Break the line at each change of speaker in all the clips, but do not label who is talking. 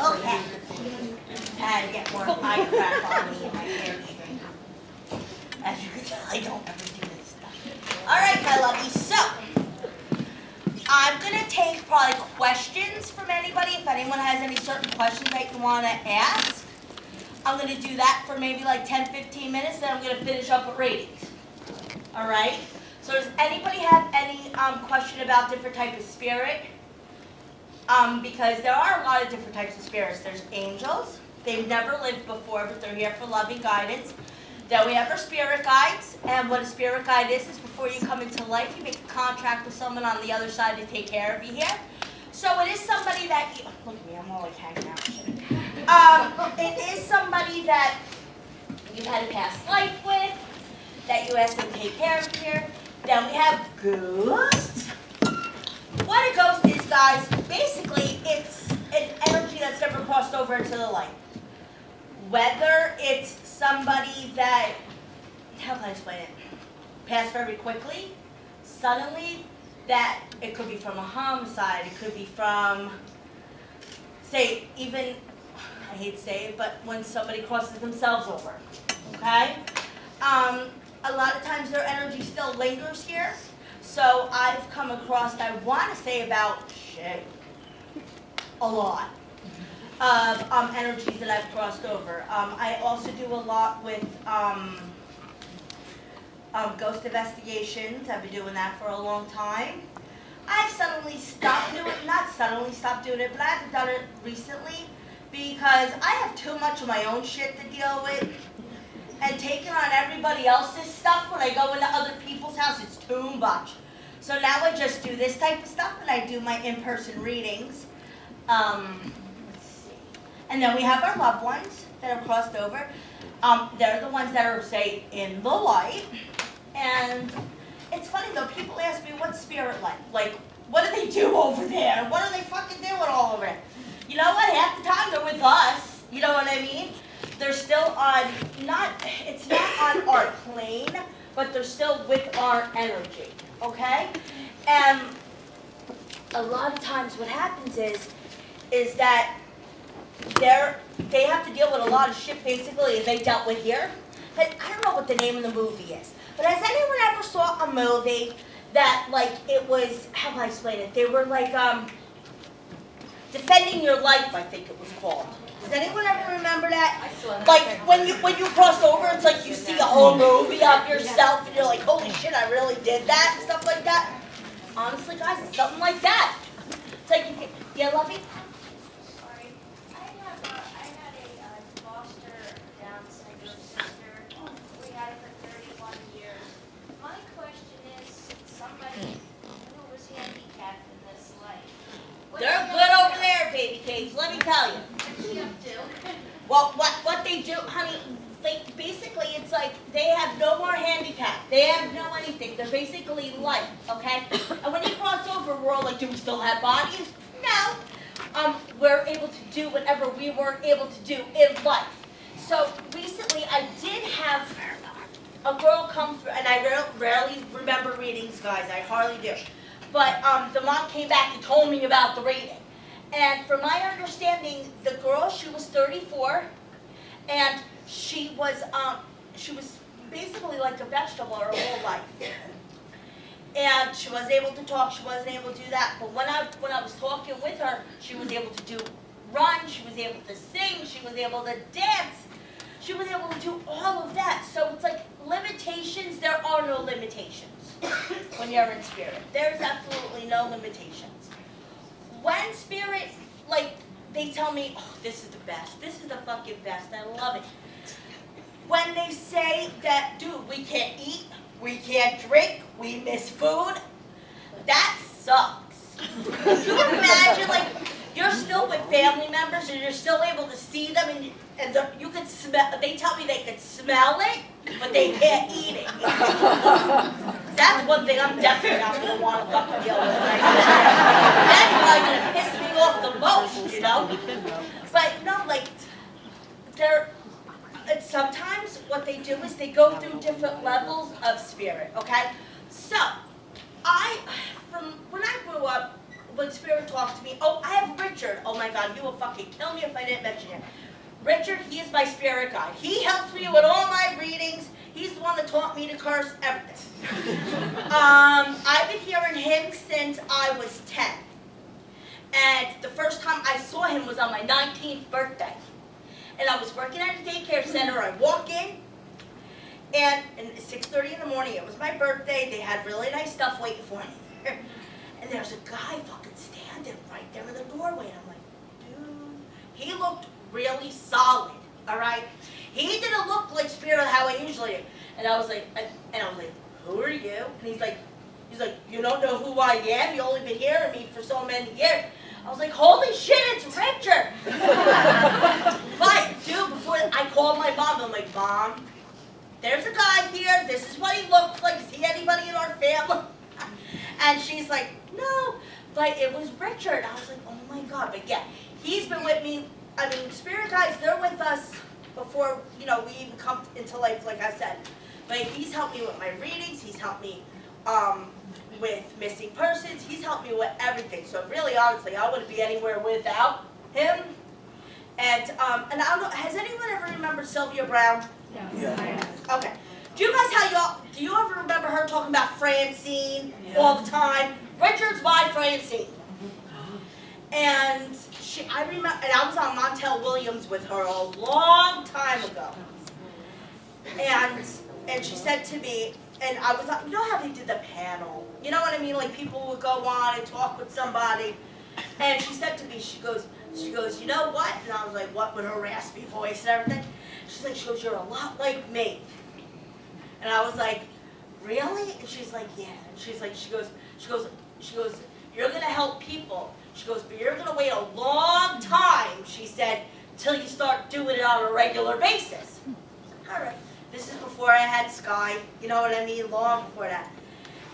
Okay. I get more eye crap on me in my hair string. As you can tell, I don't ever do this stuff. All right, my lovies. So, I'm going to take probably questions from anybody. If anyone has any certain questions that you want to ask, I'm going to do that for maybe like 10, 15 minutes. Then I'm going to finish up with ratings. All right? So does anybody have any question about different type of spirit? Because there are a lot of different types of spirits. There's angels. They've never lived before, but they're here for loving guidance. Then we have our spirit guides. And what a spirit guide is before you come into life, you make a contract with someone on the other side to take care of you here. So it is somebody that you, look at me, I'm all like hanging out. It is somebody that you've had a past life with, that you ask them to take care of you here. Then we have ghosts. What a ghost is, guys, basically it's an energy that's never crossed over into the light. Whether it's somebody that, how can I explain it, passed very quickly, suddenly, that it could be from a homicide, it could be from, say, even, I hate to say it, but when somebody crosses themselves over, okay? A lot of times their energy still lingers here. So I've come across, I want to say about, a lot of energies that I've crossed over. I also do a lot with ghost investigations. I've been doing that for a long time. I've suddenly stopped doing it, not suddenly stopped doing it, but I haven't done it recently because I have too much of my own shit to deal with. And taking on everybody else's stuff when I go into other people's house, it's too much. So now I just do this type of stuff, and I do my in-person readings. Let's see. And then we have our loved ones that are crossed over. They're the ones that are, say, in the light. And it's funny, though. People ask me, what's spirit like? Like, what do they do over there? What are they fucking doing all over it? You know what? Half the time they're with us. You know what I mean? They're still on, it's not on our plane, but they're still with our energy, okay? And a lot of times what happens is that they have to deal with a lot of shit basically they dealt with here. But I don't know what the name of the movie is, but has anyone ever saw a movie that like it was, how can I explain it? They were like Defending Your Life, I think it was called. Does anyone ever remember that? Like when you cross over, it's like you see a whole movie of yourself and you're like, holy shit, I really did that and stuff like that. Honestly, guys, it's something like that. It's like you can, yeah, Lovey?
Sorry. I had a foster Down syndrome sister. We had her for 31 years. My question is, somebody who was handicapped in this life.
They're good over there, baby cakes, let me tell you. Well, what they do, honey, basically it's like they have no more handicap. They have no anything. They're basically light, okay? And when you cross over, we're all like, do we still have bodies? No. We're able to do whatever we weren't able to do in life. So recently I did have a girl come through, and I rarely remember readings, guys. I hardly do. But the mom came back and told me about the reading. And from my understanding, the girl, she was 34, and she was basically like a vegetable her whole life. And she wasn't able to talk, she wasn't able to do that. But when I was talking with her, she was able to run, she was able to sing, she was able to dance, she was able to do all of that. So it's like limitations, there are no limitations when you're in spirit. There's absolutely no limitations. When spirit, like, they tell me, oh, this is the best, this is the fucking best, I love it. When they say that, dude, we can't eat, we can't drink, we miss food, that sucks. Could you imagine, like, you're still with family members and you're still able to see them and you can smell, they tell me they can smell it, but they can't eat it. That's one thing I'm definitely not going to want to fucking deal with. That's probably going to piss me off the most, you know? But no, like, sometimes what they do is they go through different levels of spirit, okay? So, from when I grew up, when Spirit talked to me, oh, I have Richard. Oh my God, you will fucking kill me if I didn't mention him. Richard, he is my spirit guide. He helps me with all my readings. He's the one that taught me to curse, everything. I've been hearing him since I was 10. And the first time I saw him was on my 19th birthday. And I was working at a daycare center. I walk in, and it's 6:30 in the morning. It was my birthday. They had really nice stuff waiting for me. And there's a guy fucking standing right there in the doorway. And I'm like, dude, he looked really solid, all right? He didn't look like Spirit how I usually am. And I was like, who are you? And he's like, you don't know who I am? You only been hearing me for so many years. I was like, holy shit, it's Richard. But, dude, before I called my mom, I'm like, Mom, there's a guy here. This is what he looks like. Is he anybody in our family? And she's like, no, but it was Richard. I was like, oh my God. But yeah, he's been with me. I mean, spirit guides, they're with us before, we even come into life, like I said. But he's helped me with my readings. He's helped me with missing persons. He's helped me with everything. So really, honestly, I wouldn't be anywhere without him. And I don't know, has anyone ever remembered Sylvia Brown?
Yeah.
Okay. Do you ever remember her talking about Francine all the time? Richard's my Francine. And I remember, and I was on Montel Williams with her a long time ago. And she said to me, and I was like, you know how they did the panel? You know what I mean? Like people would go on and talk with somebody. And she said to me, she goes, you know what? And I was like, what, with her raspy voice and everything? She goes, you're a lot like me. And I was like, really? And she's like, yeah. And she goes, you're gonna help people. She goes, but you're gonna wait a long time, she said, till you start doing it on a regular basis. All right. This is before I had Sky, you know what I mean? Long before that.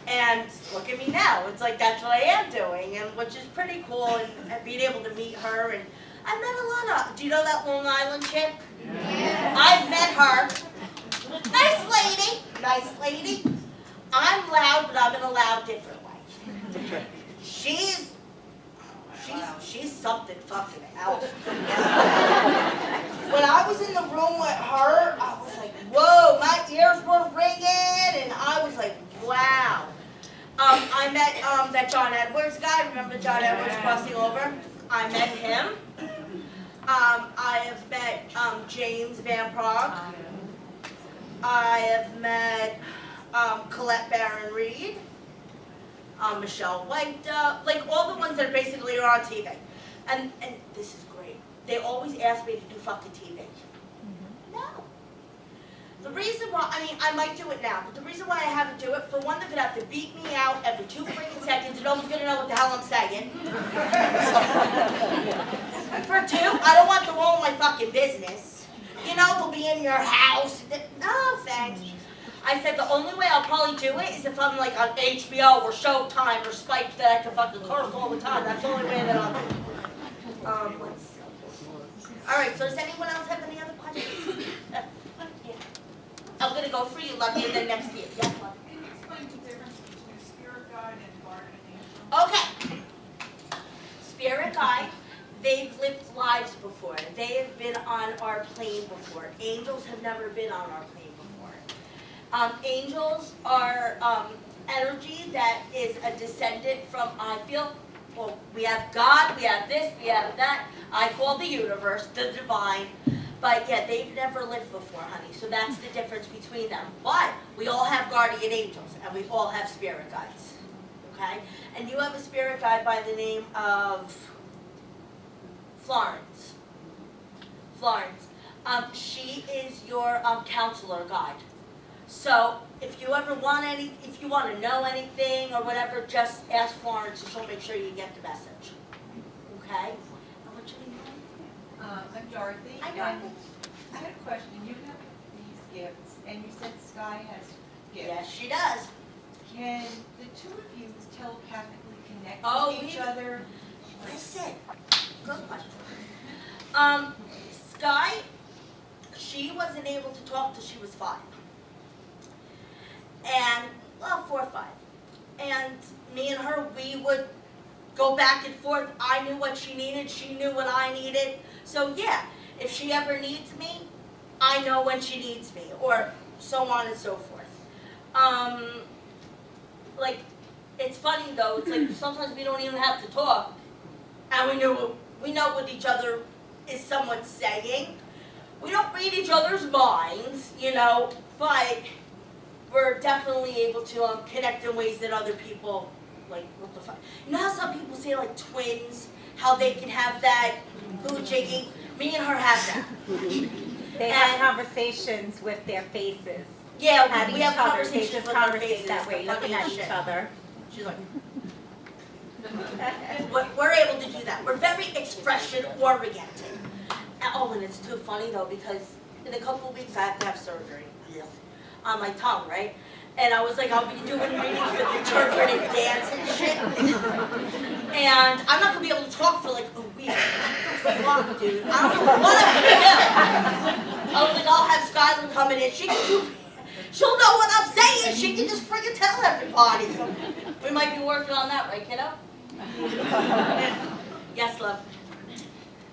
And look at me now. It's like that's what I am doing, and which is pretty cool. And being able to meet her, and I met a lot of. Do you know that Long Island chick?
Yeah.
I've met her. Nice lady. I'm loud, but I'm in a loud different way. She's something fucking else. When I was in the room with her, I was like, whoa, my ears were ringing, and I was like, wow. I met that John Edwards guy. Remember John Edwards crossing over? I met him. I have met James Van Prague. I have met Colette Baron Reed. Michelle White, like all the ones that basically are on TV. And this is great. They always ask me to do fucking TV. No. The reason why, I might do it now, but the reason why I haven't do it, for one, they're going to have to beat me out every 2 freaking seconds, and no one's going to know what the hell I'm saying. For two, I don't want them all in my fucking business. They'll be in your house. No, thanks. I said the only way I'll probably do it is if I'm like on HBO or Showtime or Spike that I can fucking curse all the time. That's the only way that I'll do it. All right, so does anyone else have any other questions? Yeah. I'm going to go for you, Lucky, and then next to you. Yes, Lucky.
Can you explain the difference between a spirit guide and guardian angel?
Okay. Spirit guide, they've lived lives before. They have been on our plane before. Angels have never been on our plane before. Angels are energy that is a descendant from, we have God, we have this, we have that. I call the universe, the divine. But yeah, they've never lived before, honey. So that's the difference between them. But we all have guardian angels, and we all have spirit guides. Okay? And you have a spirit guide by the name of Florence. Florence. She is your counselor guide. So if you ever if you want to know anything or whatever, just ask Florence, and she'll make sure you get the message. Okay? And what's your name?
I'm Dorothy.
Hi, Dorothy.
I had a question. You have these gifts, and you said Sky has gifts.
Yes, she does.
Can the two of you telepathically connect
Oh,
with each other?
Listen. Good question. Sky, she wasn't able to talk till she was 5. And, 4 or 5. And me and her, we would go back and forth. I knew what she needed, she knew what I needed. So yeah, if she ever needs me, I know when she needs me, or so on and so forth. Like, it's funny though, it's like sometimes we don't even have to talk, and we know what each other is somewhat saying. We don't read each other's minds, you know, but we're definitely able to connect in ways that other people, like, what the fuck? You know how some people say, like, twins, how they can have that hoo-jiggy? Me and her have that.
They have conversations with their faces.
Yeah,
At
we
each
have
other.
conversations
They just
with our
conversate
faces.
that way,
the
looking at
funniest
each
shit.
other.
She's like, we're able to do that. We're very expression-oriented. Oh, and it's too funny, though, because in a couple of weeks I have to have surgery on my tongue, right? And I was like, I'll be doing readings with interpretive dance and shit. And I'm not going to be able to talk for like a week. What the fuck, dude? I don't know what I'm going to do. I was like, I'll have Skylar coming in. She'll know what I'm saying. She can just freaking tell everybody. So we might be working on that, right, kiddo? Yes, love.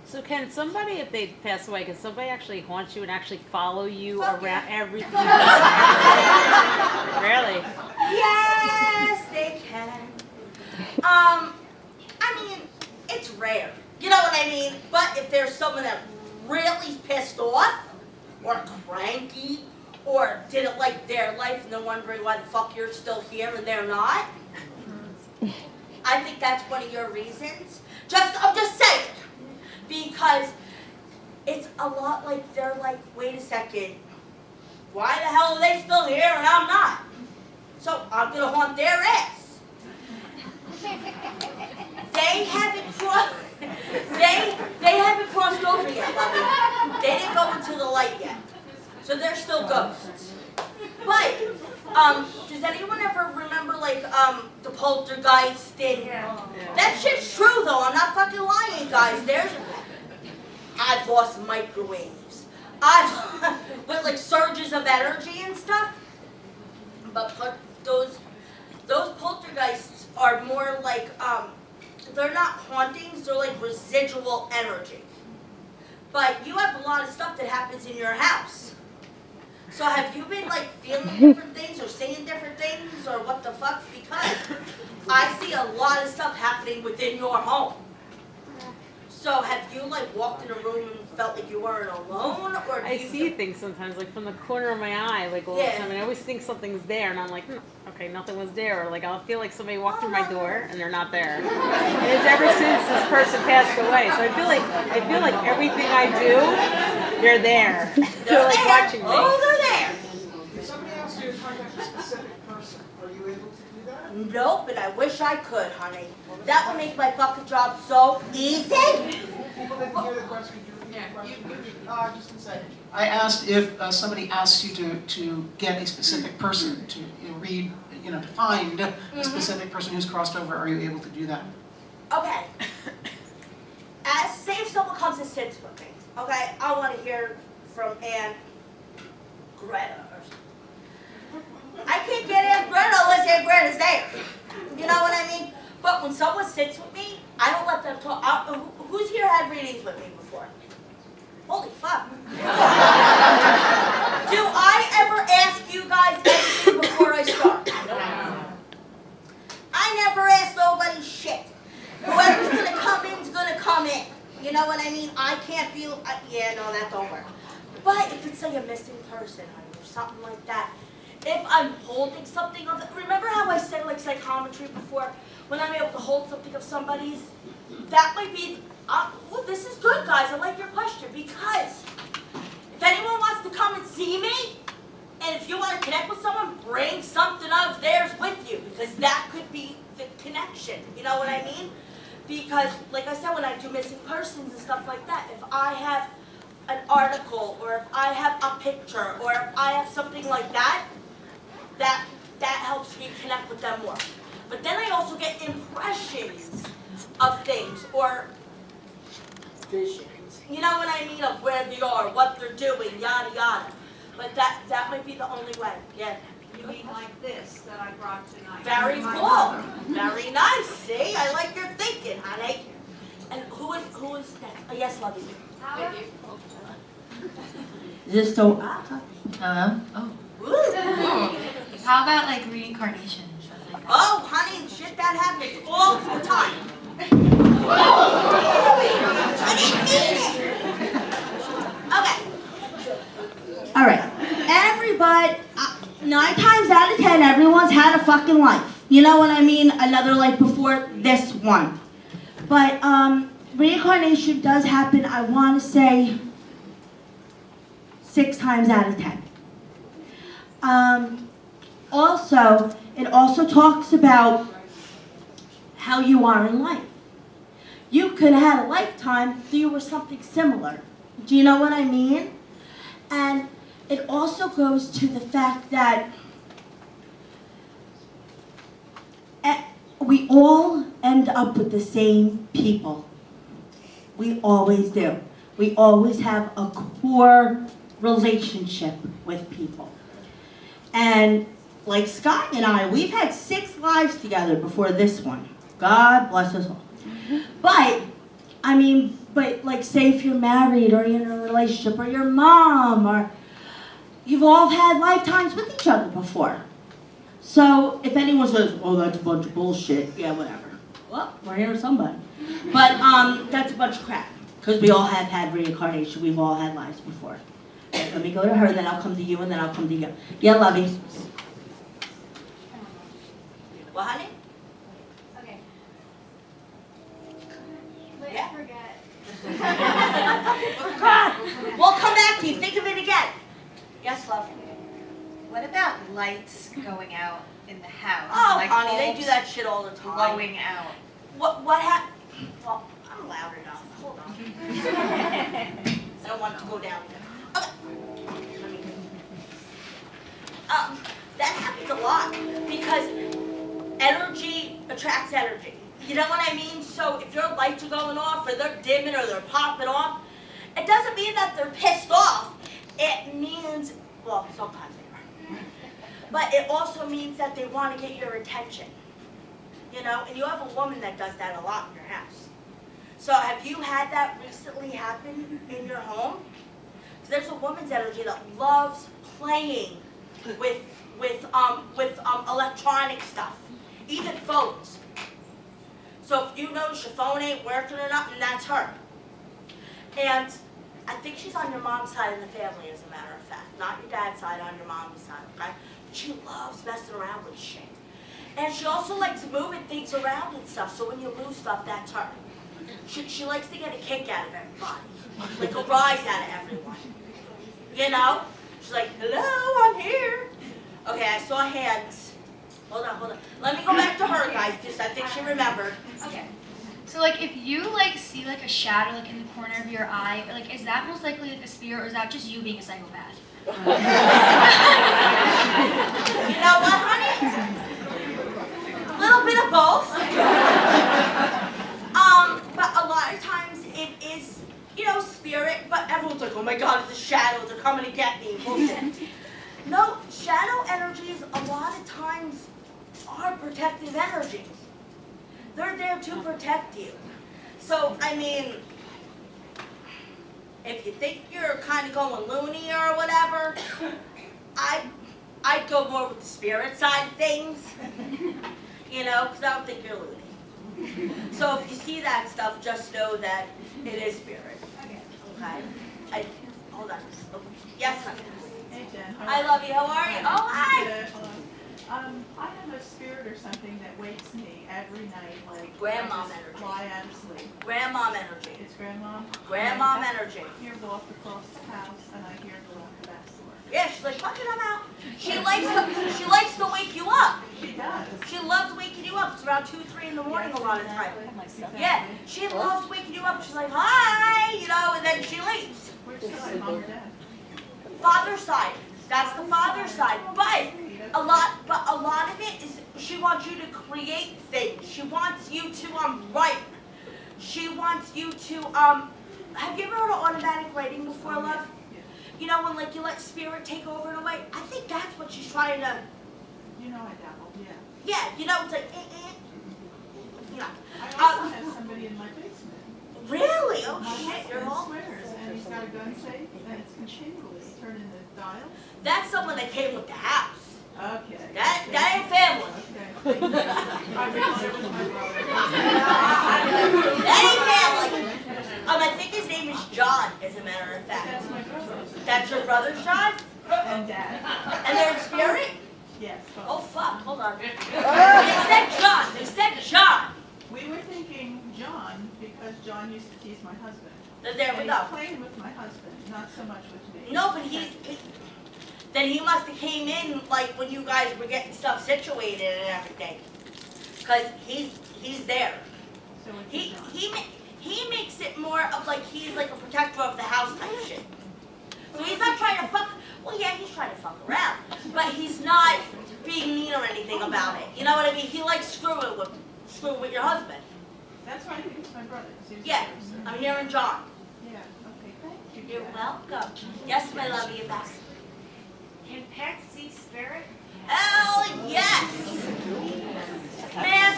So can somebody, if they pass away, can somebody actually haunt you and actually follow you
Fuck
around
yeah.
everything? Really?
Yes, they can. I mean, it's rare. You know what I mean? But if there's someone that really pissed off, or cranky, or didn't like their life and they're wondering why the fuck you're still here and they're not, I think that's one of your reasons. I'm just saying. Because it's a lot like they're like, wait a second, why the hell are they still here and I'm not? So I'm gonna haunt their ass. They haven't crossed over yet, lovey. They didn't go into the light yet. So they're still ghosts. But does anyone ever remember like the poltergeist and that shit's true though, I'm not fucking lying, guys. I've lost microwaves. With like surges of energy and stuff. But those poltergeists are more like they're not hauntings, they're like residual energy. But you have a lot of stuff that happens in your house. So have you been like feeling different things or seeing different things or what the fuck? Because I see a lot of stuff happening within your home. So have you like walked in a room and felt like you weren't alone, or do
I
you
see things sometimes, like from the corner of my eye, like all the
Yeah.
time, and I always think something's there, and I'm like, okay, nothing was there, or like I'll feel like somebody walked through my door and they're not there. And it's ever since this person passed away, so I feel like everything I do, they're there. They're like
there.
watching me.
Oh, they're there.
If somebody asks you to contact a specific person, are you able to do that?
Nope, but I wish I could, honey. That would make my fucking job so easy.
People didn't hear the question, could you repeat the question? Just a second.
I asked if somebody asks you to get a specific person, to read, to find a specific person who's crossed over, are you able to do that?
Okay. Say if someone comes and sits with me, okay? I want to hear from Aunt Greta or something. I can't get Aunt Greta unless Aunt Greta's there. You know what I mean? But when someone sits with me, I don't let them talk. Who's here had readings with me before? Holy fuck. Do I ever ask you guys anything before I start? I never ask nobody shit. Whoever's going to come in is going to come in. You know what I mean? I can't be, yeah, no, that don't work. But if it's like a missing person or something like that, if I'm holding something of it, remember how I said like psychometry before? When I'm able to hold something of somebody's, that might be, well, this is good, guys. I like your question because if anyone wants to come and see me, and if you want to connect with someone, bring something of theirs with you because that could be the connection. You know what I mean? Because, like I said, when I do missing persons and stuff like that, if I have an article or if I have a picture or if I have something like that, that helps me connect with them more. But then I also get impressions of things or visions. You know what I mean? Of where they are, what they're doing, yada yada. But that might be the only way. Yeah.
You mean like this that I brought tonight?
Very
My
cool.
mother.
Very nice. See, I like your thinking, honey. And who is next? Oh, yes, lovey.
Howard?
Is this so?
Hello? Oh.
Woo.
How about like reincarnation?
Oh, honey, shit that happens all the time. I didn't mean it. Okay. All right. Everybody, 9 times out of 10, everyone's had a fucking life. You know what I mean? Another life before this one. But reincarnation does happen, I want to say, 6 times out of 10. Also, it also talks about how you are in life. You could have had a lifetime that you were something similar. Do you know what I mean? And it also goes to the fact that we all end up with the same people. We always do. We always have a core relationship with people. And like Scott and I, we've had 6 lives together before this one. God bless us all. But, I mean, like say if you're married or you're in a relationship or your mom or you've all had lifetimes with each other before. So if anyone says, oh, that's a bunch of bullshit, yeah, whatever. Well, we're here with somebody. But that's a bunch of crap. Because we all have had reincarnation. We've all had lives before. Right, let me go to her, then I'll come to you, and then I'll come to you. Yeah, lovey. What, honey?
Okay. Wait,
Yeah.
I forget.
We'll come back to you. Think of it again. Yes, love.
What about lights going out in the house?
Oh,
like
honey, they do
bulbs
that shit all the time.
blowing out.
What happened? Well, I'm loud enough. Hold on. I don't want it to go down there. Okay. That happens a lot because energy attracts energy. You know what I mean? So if your lights are going off or they're dimming or they're popping off, it doesn't mean that they're pissed off. It means, well, sometimes they are. But it also means that they want to get your attention. You know, and you have a woman that does that a lot in your house. So have you had that recently happen in your home? Because there's a woman's energy that loves playing with electronic stuff, even phones. So if you notice your phone ain't working or nothing, that's her. And I think she's on your mom's side of the family, as a matter of fact. Not your dad's side, on your mom's side, okay? She loves messing around with shit. And she also likes moving things around and stuff, so when you lose stuff, that's her. She likes to get a kick out of everybody, like a rise out of everyone. You know? She's like, hello, I'm here. Okay, I saw hands. Hold on. Let me go back to her, guys, because I think she remembered.
Okay. So like if you like see like a shadow like in the corner of your eye, like is that most likely like a spirit or is that just you being a psychopath?
You know what, honey? A little bit of both. But a lot of times it is, you know, spirit, but everyone's like, oh my God, it's a shadow, they're coming to get me. Bullshit. No, shadow energies a lot of times are protective energies. They're there to protect you. So, I mean, if you think you're kind of going loony or whatever, I'd go more with the spirit side of things, you know, because I don't think you're loony. So if you see that stuff, just know that it is spirit. Okay? Hold on. Yes, honey.
Hey Jen.
I love you. How are you? Oh, hi.
Good, hold on. I have a spirit or something that wakes me every night, like
Grandmom
I just
energy.
fly out of sleep.
Grandmom energy.
It's grandma.
Grandmom
I
energy.
hear walk across the house and I hear go out the back door.
Yeah, she's like, fuck it, I'm out. She likes to wake you up.
She does.
She loves waking you up. It's around 2, 3 in the morning a lot of times. Yeah, she loves waking you up. She's like, hi, you know, and then she leaves.
Which side, mom or dad?
Father's side. That's the father's side. But a lot of it is she wants you to create things. She wants you to write. She wants you to have you ever heard of automatic writing before, love? You know, when like you let spirit take over in a way? I think that's what she's trying to
You know I dabble, yeah.
Yeah, you know, it's like, you know.
I also have somebody in my basement.
Really? Oh
My
shit, you're
husband
all.
swears, and he's got a gun safe, and it's continually turning the dials.
That's someone that came with the house.
Okay.
That ain't family.
Okay. Thank you. I realized it was my brother.
That ain't family. I think his name is John, as a matter of fact.
That's my brother.
That's your brother's John?
And Dad.
And they're in spirit?
Yes. both.
Oh fuck, hold on. They said John, they said John.
We were thinking John because John used to tease my husband.
Then there we
And
go.
he's playing with my husband, not so much with me.
No, but then he must have came in like when you guys were getting stuff situated and everything. Cause he's there.
So it's
He
John.
he makes it more of like he's like a protector of the house type shit. So he's not trying to fuck. Well, yeah, he's trying to fuck around, but he's not being mean or anything about it. You know what I mean? He likes screwing with your husband.
That's why I think it's my brother. 'cause he was
Yeah,
there, so-
I'm hearing John.
Yeah, okay, thank you.
You're
Dad.
welcome. Yes, my love, you back.
Can pets see spirit?
Hell yes! Man,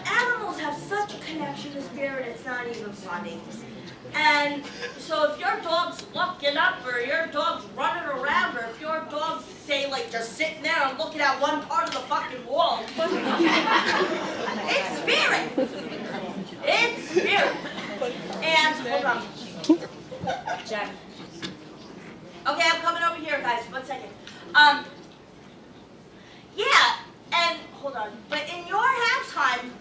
animals have such a connection to spirit, it's not even funny. And so if your dog's looking up or your dog's running around or if your dog's, say, like just sitting there and looking at one part of the fucking wall, it's spirit. It's spirit. And, hold on. Jack. Okay, I'm coming over here, guys. 1 second. Yeah, and hold on. But in your house time,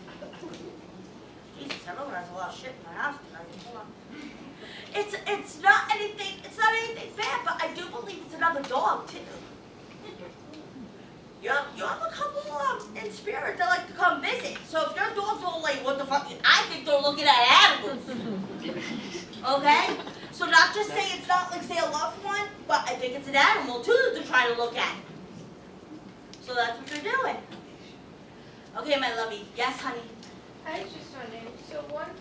Jesus, I know there's a lot of shit in my house tonight. Hold on. It's not anything bad, but I do believe it's another dog too. You have a couple in spirit that like to come visit. So if your dog's all like, what the fuck? I think they're looking at animals. Okay? So not just say it's not like say a loved one, but I think it's an animal too that they're trying to look at. So that's what they're doing. Okay, my lovey. Yes, honey.
I was just wondering, so once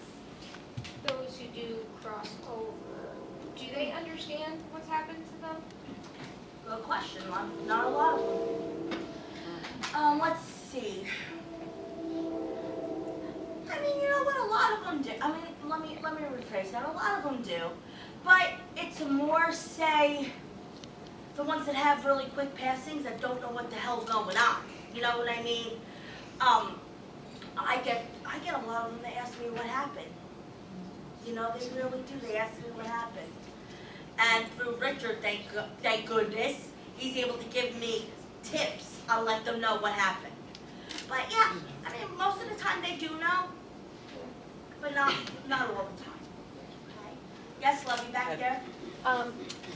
those who do cross over, do they understand what's happened to them?
Good question, Mom. Not a lot of them. Let's see. I mean, you know what? A lot of them do. I mean, let me rephrase that. A lot of them do, but it's more say the ones that have really quick passings that don't know what the hell's going on. You know what I mean? I get a lot of them that ask me what happened. You know, they really do. They ask me what happened. And through Richard, thank goodness, he's able to give me tips. I'll let them know what happened. But yeah, I mean, most of the time they do know, but not all the time. Okay? Yes, love you back there.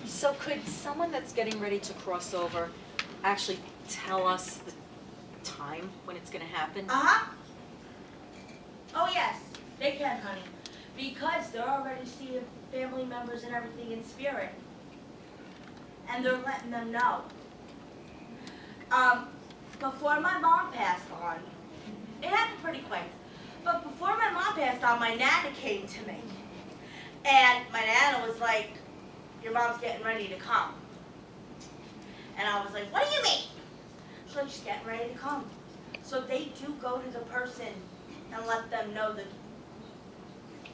So could someone that's getting ready to cross over actually tell us the time when it's gonna happen?
Uh-huh. Oh yes, they can, honey. Because they're already seeing family members and everything in spirit. And they're letting them know. Before my mom passed on, it happened pretty quick, but before my mom passed on, my Nana came to me. And my Nana was like, your mom's getting ready to come. And I was like, what do you mean? She's like, she's getting ready to come. So they do go to the person and let them know that,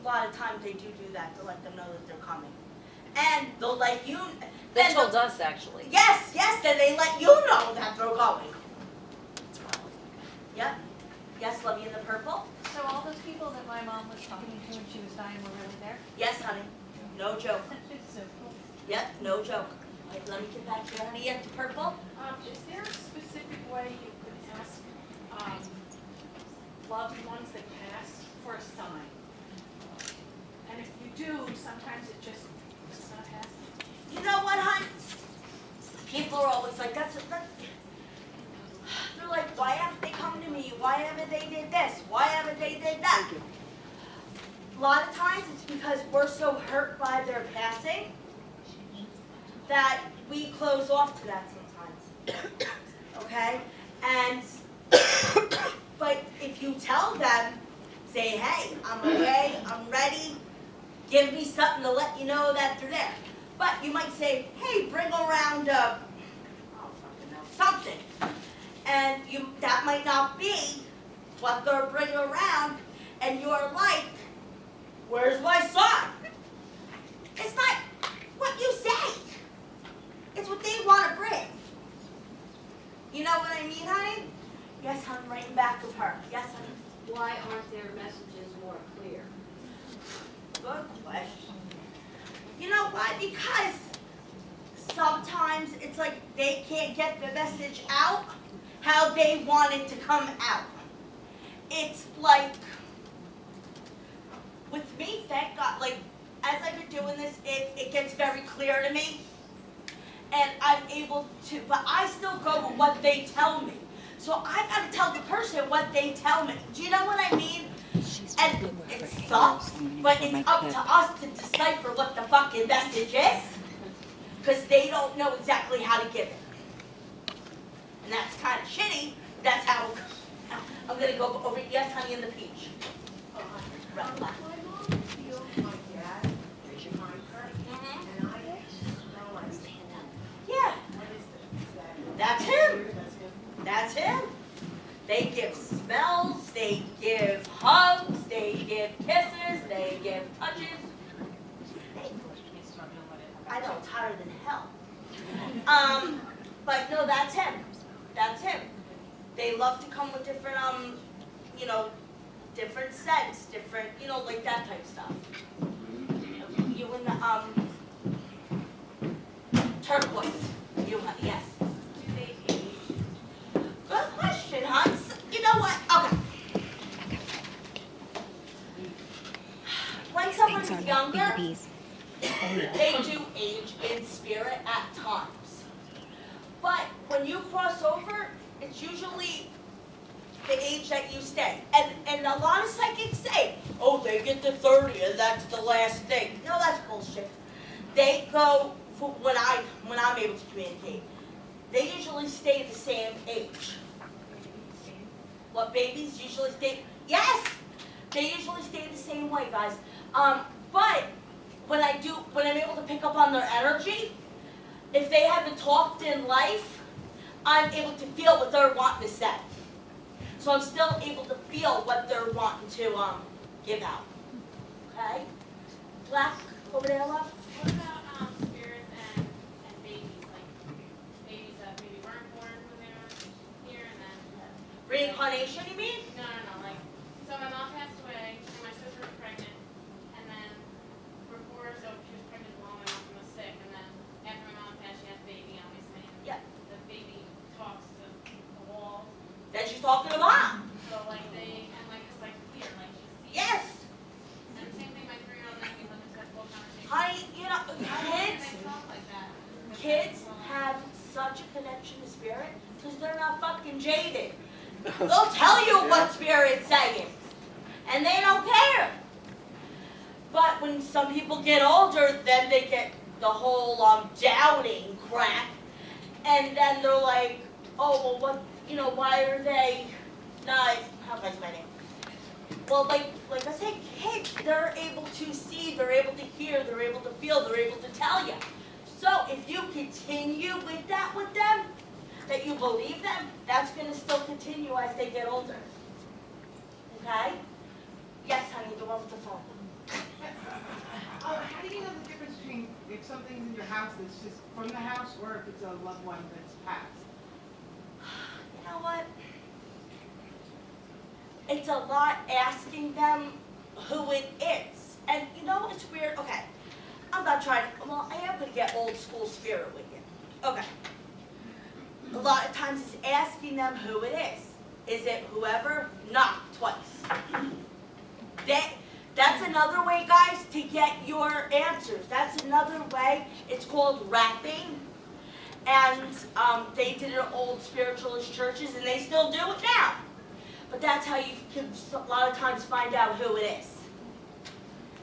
a lot of times they do that to let them know that they're coming. And they'll let you,
They
then
told us actually.
yes, then they let you know that they're going. Yep. Yes, love you in the purple?
So all those people that my mom was talking to when she was dying were really there?
Yes, honey. No joke.
So cool.
Yep, no joke. Wait, let me get back here, honey. Yes, the purple?
Is there a specific way you could ask loved ones that passed for a sign? And if you do, sometimes it just does not happen.
You know what, hon? People are always like, they're like, why haven't they come to me? Why haven't they did this? Why haven't they did that? A lot of times it's because we're so hurt by their passing that we close off to that sometimes. Okay? And, but if you tell them, say, hey, I'm okay, I'm ready, give me something to let you know that they're there. But you might say, hey, bring around, something. And that might not be what they're bringing around, and you're like, where's my son? It's not what you say. It's what they want to bring. You know what I mean, honey? Yes, honey, right in back of her. Yes, honey.
Why aren't their messages more clear?
Good question. You know why? Because sometimes it's like they can't get the message out how they want it to come out. It's like, with me, thank God, like, as I've been doing this, it gets very clear to me. And I'm able to, but I still go with what they tell me. So I gotta tell the person what they tell me. Do you know what I mean? And it sucks, but it's up to us to decipher what the fucking message is. Because they don't know exactly how to give it. And that's kind of shitty. That's how I'm gonna go over, yes, honey, in the peach. Right, left. Yeah. That's him. That's him. They give smells, they give hugs, they give kisses, they give touches. I know, it's hotter than hell. But no, that's him. That's him. They love to come with different, you know, different scents, different, you know, like that type of stuff. You and the, turquoise. You, yes. Good question, Hans. You know what? Okay. When someone is younger, they do age in spirit at times. But when you cross over, it's usually the age that you stay. And a lot of psychics say, oh, they get to 30 and that's the last thing. No, that's bullshit. They go, for when I'm able to communicate, they usually stay the same age. What, babies usually stay? Yes! They usually stay the same way, guys. But when I'm able to pick up on their energy, if they haven't talked in life, I'm able to feel what they're wanting to say. So I'm still able to feel what they're wanting to give out. Okay? Black, over there, love.
What about spirits and babies? Like babies that maybe weren't born when they were here and then
Reincarnation, you mean?
No. Like, so my mom passed away and my sister was pregnant, and then before, so she was pregnant while my mom was sick, and then after my mom passed, she had a baby, obviously.
Yeah.
The baby talks to the wall.
Then she's talking to mom.
So like it's like clear, like she sees.
Yes.
And the same thing, my 3-year-old nephew has a full conversation.
Honey, you know, kids,
They talk like that.
kids have such a connection to spirit because they're not fucking jaded. They'll tell you what spirit's saying, and they don't care. But when some people get older, then they get the whole doubting crap, and then they're like, oh, well, what, you know, why are they not, how can I say my name? Well, like I said, kids, they're able to see, they're able to hear, they're able to feel, they're able to tell you. So if you continue with that with them, that you believe them, that's going to still continue as they get older. Okay? Yes, honey, the one with the phone.
How do you know the difference between if something's in your house that's just from the house or if it's a loved one that's passed?
You know what? It's a lot asking them who it is. And you know it's weird? Okay. I'm not trying to, well, I am going to get old school spirit with you. Okay. A lot of times it's asking them who it is. Is it whoever? Knock twice. That's another way, guys, to get your answers. That's another way. It's called rapping. And they did it in old spiritualist churches, and they still do it now. But that's how you can a lot of times find out who it is.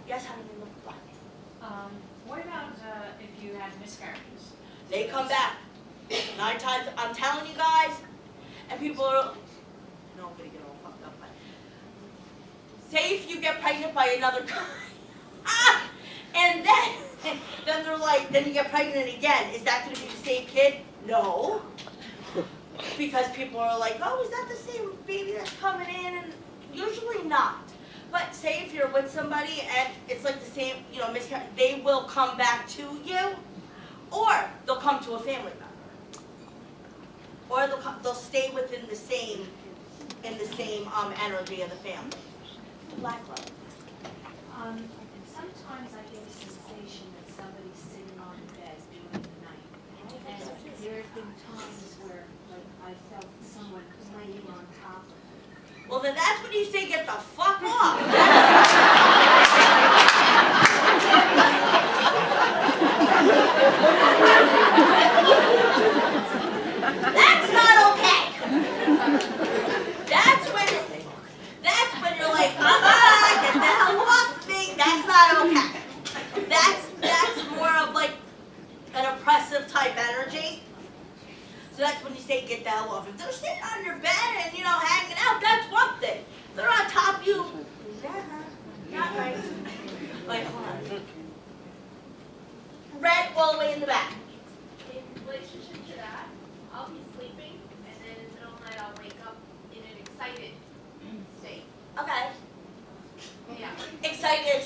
Yes, honey, you look black.
What about if you had miscarriages?
They come back. 9 times, I'm telling you guys, and people are, nobody get all fucked up. But say if you get pregnant by another guy, and then they're like, then you get pregnant again. Is that going to be the same kid? No. because people are like, oh, is that the same baby that's coming in? And usually not. But say if you're with somebody and it's like the same, you know, miscarriage, they will come back to you, or they'll come to a family member, or they'll stay within the same energy of the family. Black love.
Sometimes I get a sensation that somebody's sitting on the bed during the night. And there have been times where, like, I felt someone laying on top of me.
Well, then that's when you say get the fuck off. That's not okay. That's when you're like, get the hell off me. That's not okay. That's more of like an oppressive type energy. So that's when you say get the hell off. If they're sitting on your bed and, you know, hanging out, that's one thing. If they're on top of you, not right. Like, hold on. Red all the way in the back.
In relationship to that, I'll be sleeping, and then in the middle of the night, I'll wake up in an excited state.
Okay.
Yeah.
Excited.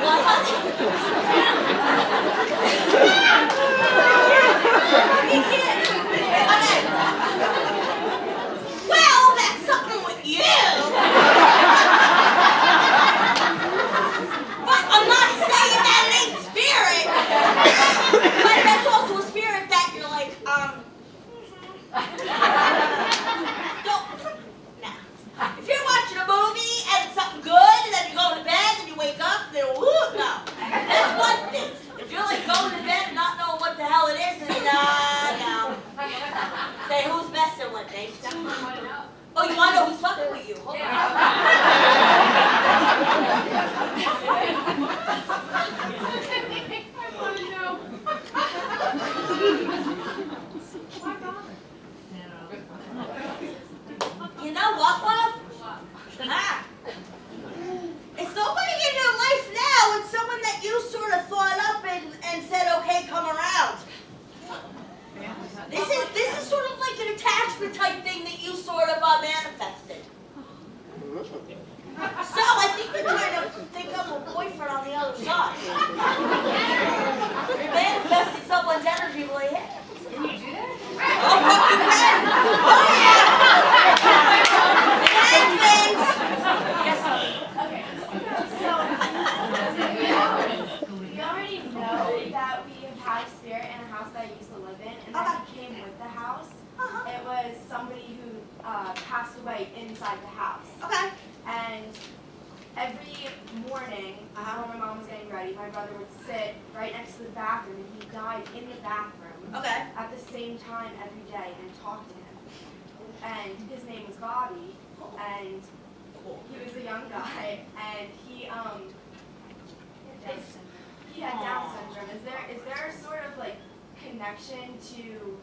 What, honey? Okay. Well, that's something with you. But I'm not saying that it ain't spirit. But that's also a spirit that you're like, If you're watching a movie and it's something good, and then you go to bed and you wake up, and then woo, no. That's one thing. If you're like going to bed and not knowing what the hell it is, then no. Say, who's messing with me? Oh, you want to know who's fucking with you? Hold on. You know what, love? Ah. It's nobody in your life now. It's someone that you sort of thought up and said, okay, come around. This is sort of like an attachment type thing that you sort of manifested. So I think you're trying to think of a boyfriend on the other side. You're manifesting someone's energy like, hey. Can you do that? Oh, fuck you can. Oh, yeah. Yes,
Okay, so we already know that we have had a spirit in a house that I used to live in, and that he came with the house. It was somebody who passed away inside the house.
Okay.
And every morning, when my mom was getting ready, my brother would sit right next to the bathroom, and he died in the bathroom.
Okay.
At the same time every day, and talk to him. And his name was Bobby, and he was a young guy, and he had Down syndrome. Is there a sort of like connection to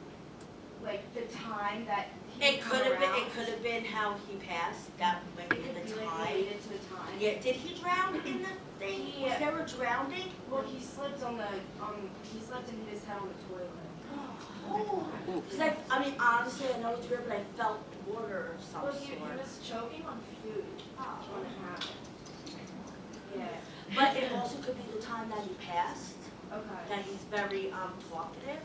like the time that
it could have been how he passed. That might be the time.
Related to the time.
Yeah. Did he drown in the thing? Was there a drowning?
Well, he slipped and hit his head on the toilet.
Because I mean, honestly, I know it's weird, but I felt water of some
Well,
sort.
he was choking on food. What happened? Yeah.
But it also could be the time that he passed.
Okay.
That he's very talkative.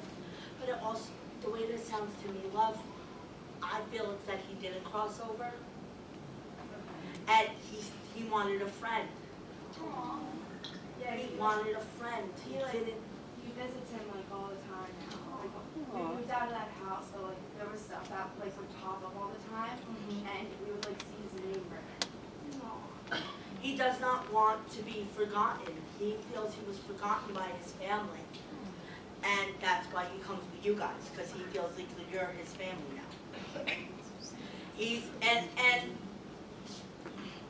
But it also, the way this sounds to me, love, I feel it's that he didn't cross over. And he wanted a friend.
Aww. Yeah,
He wanted a friend. He didn't.
He visits him like all the time. Like, we moved out of that house, but like there was stuff that like would pop up all the time, and we would like see his name written.
He does not want to be forgotten. He feels he was forgotten by his family. And that's why he comes with you guys, because he feels like you're his family now. And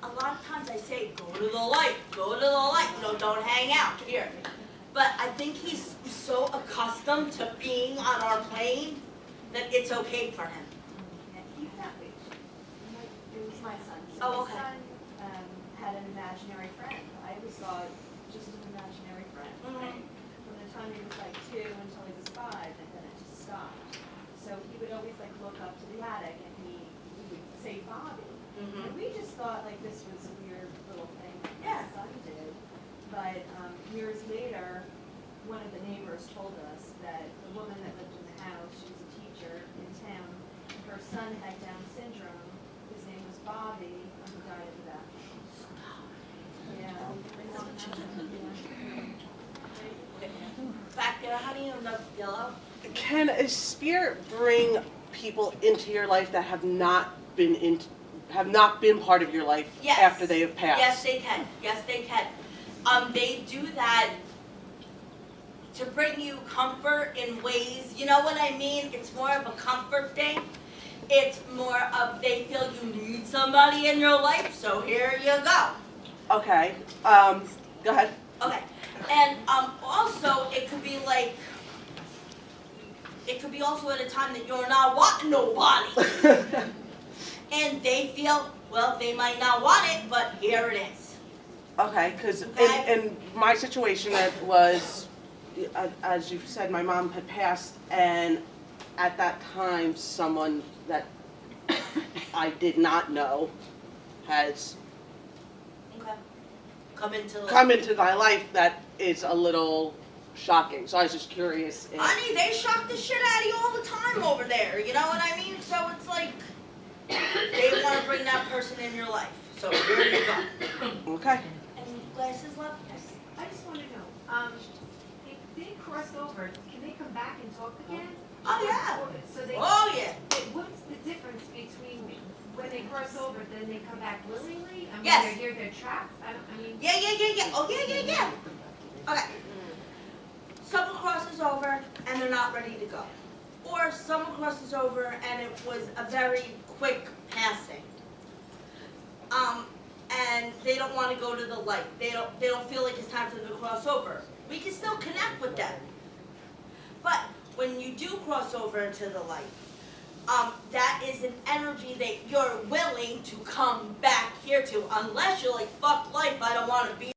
a lot of times I say, go to the light, don't hang out here. But I think he's so accustomed to being on our plane that it's okay for him.
It was my son. So
Oh, okay.
My son had an imaginary friend. I always saw it just an imaginary friend.
time he was like 2 until he was 5, and then it just stopped. So he would always like look up to the attic and he would say Bobby. And we just thought like this was a weird little thing that his son did. But years later, one of the neighbors told us that the woman that lived in the house, she was a teacher in town, and her son had Down syndrome. His name was Bobby, and he died of that. Yeah.
Back there, how do you know Yellow?
Can a spirit bring people into your life that have not been part of your life
Yes.
after they have passed?
Yes, they can. Yes, they can. They do that to bring you comfort in ways, you know what I mean? It's more of a comfort thing. It's more of they feel you need somebody in your life, so here you go.
Okay. Go ahead.
Okay. And also it could be like, it could be also at a time that you're not wanting nobody. And they feel, well, they might not want it, but here it is.
Okay, because
Okay.
in my situation, it was, as you said, my mom had passed, and at that time, someone that I did not know has
Okay. Come into
come into my life that is a little shocking. So I was just curious.
Honey, they shock the shit out of you all the time over there, you know what I mean? So it's like, they want to bring that person in your life. So here you go.
Okay.
Any glasses left? Yes.
I just want to know, if they cross over, can they come back and talk again?
Oh, yeah.
So they.
Oh, yeah.
What's the difference between when they cross over, then they come back willingly? I mean,
Yes.
they're here, they're trapped. I mean.
Yeah. Oh, yeah. Okay. Someone crosses over and they're not ready to go. Or someone crosses over and it was a very quick passing. And they don't want to go to the light. They don't feel like it's time for them to cross over. We can still connect with them. But when you do cross over into the light, that is an energy that you're willing to come back here to, unless you're like, fuck life, I don't want to be